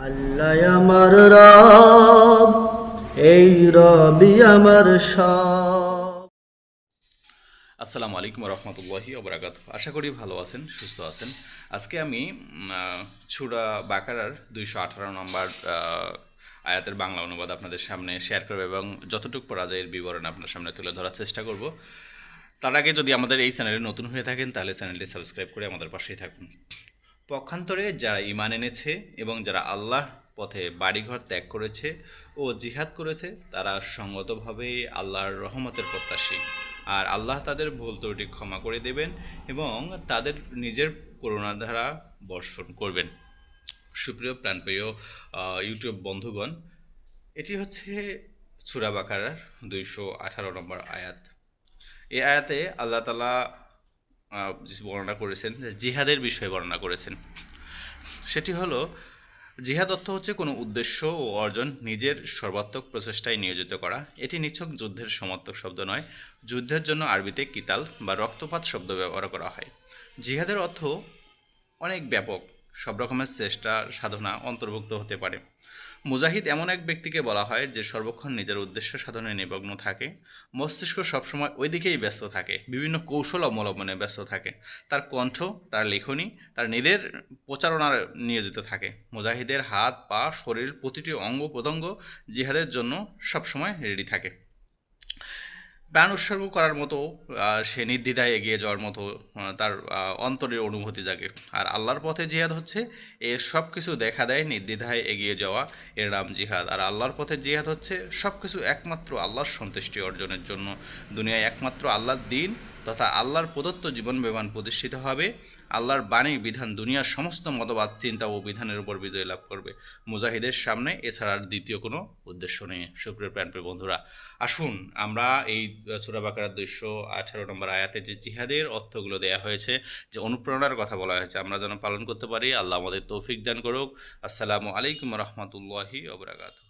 আল্লাহ আমার রব, এই রবি আমার সব। আসসালামু আলাইকুম রহমতুল্লাহি ওবরাকাতুহু। আশা করি ভালো আছেন, সুস্থ আছেন। আজকে আমি সূরা বাকারার 218 নম্বর আয়াতের বাংলা অনুবাদ আপনাদের সামনে শেয়ার করব এবং যতটুকু পড়া যায় এর বিবরণ আপনার সামনে তুলে ধরার চেষ্টা করব। তার আগে যদি আমাদের এই চ্যানেলে নতুন হয়ে থাকেন তাহলে চ্যানেলটি সাবস্ক্রাইব করে আমাদের পাশেই থাকুন। পক্ষান্তরে যারা ঈমান এনেছে এবং যারা আল্লাহর পথে বাড়িঘর ত্যাগ করেছে ও জিহাদ করেছে তারা সঙ্গতভাবে আল্লাহর রহমতের প্রত্যাশী, আর আল্লাহ তাদের ভুল ত্রুটি ক্ষমা করে দেবেন এবং তাদের নিজের করুণা ধারা বর্ষণ করবেন। সুপ্রিয় প্রাণপ্রিয় ইউটিউব বন্ধুগণ, এটি হচ্ছে সূরা বাকারার 218 নম্বর আয়াত। এই আয়াতে আল্লাহ তাআলা বর্ণনা করেছেন যে জিহাদের বিষয়ে বর্ণনা করেছেন। সেটি হলো, জিহাদ অর্থ হচ্ছে কোনো উদ্দেশ্য ও অর্জন নিজের সর্বাত্মক প্রচেষ্টায় নিয়োজিত করা। এটি নিছক যুদ্ধের সমার্থক শব্দ নয়। যুদ্ধের জন্য আরবিতে কিতাল বা রক্তপাত শব্দ ব্যবহার করা হয়। জিহাদের অর্থ অনেক ব্যাপক, সব রকমের চেষ্টা সাধনা অন্তর্ভুক্ত হতে পারে। মুজাহিদ এমন এক ব্যক্তিকে বলা হয় যে সর্বক্ষণ নিজের উদ্দেশ্য সাধনে নিমগ্ন থাকে, মস্তিষ্ক সবসময় ওই দিকেই ব্যস্ত থাকে, বিভিন্ন কৌশল অবলম্বনে ব্যস্ত থাকে, তার কণ্ঠ, তার লেখনী, তার নিজের প্রচারণার নিয়োজিত থাকে। মুজাহিদের হাত পা শরীর প্রতিটি অঙ্গ প্রত্যঙ্গ জিহাদের জন্য সবসময় রেডি থাকে। প্রাণ উৎসর্গ করার মতো সে নির্দ্বিধায় এগিয়ে যাওয়ার মতো তার অন্তরের অনুভূতি জাগে। আর আল্লাহর পথে জিহাদ হচ্ছে এ সব কিছু দেখা দেয়, নির্দ্বিধায় এগিয়ে যাওয়া, এর নাম জিহাদ। আর আল্লাহর পথে জিহাদ হচ্ছে সব কিছু একমাত্র আল্লাহর সন্তুষ্টি অর্জনের জন্য। দুনিয়ায় একমাত্র আল্লাহর দিন তথা আল্লাহর প্রদত্ত জীবন বিধান প্রতিষ্ঠিত হবে। আল্লাহর বাণী বিধান দুনিয়ার সমস্ত মতবাদ চিন্তা ও বিধানের উপর বিজয় লাভ করবে। মুজাহিদের সামনে এছাড়া আর দ্বিতীয় কোনো উদ্দেশ্য নেই। সুপ্রিয় প্রাণপ্রিয় বন্ধুরা, আসুন আমরা এই সূরা বাকারার 218 নম্বর আয়াতে যে জিহাদের অর্থগুলো দেওয়া হয়েছে, যে অনুপ্রেরণার কথা বলা হয়েছে, আমরা যেন পালন করতে পারি। আল্লাহ আমাদের তৌফিক দান করুক। আসসালামু আলাইকুম রহমতুল্লাহি ওয়া বারাকাতুহু।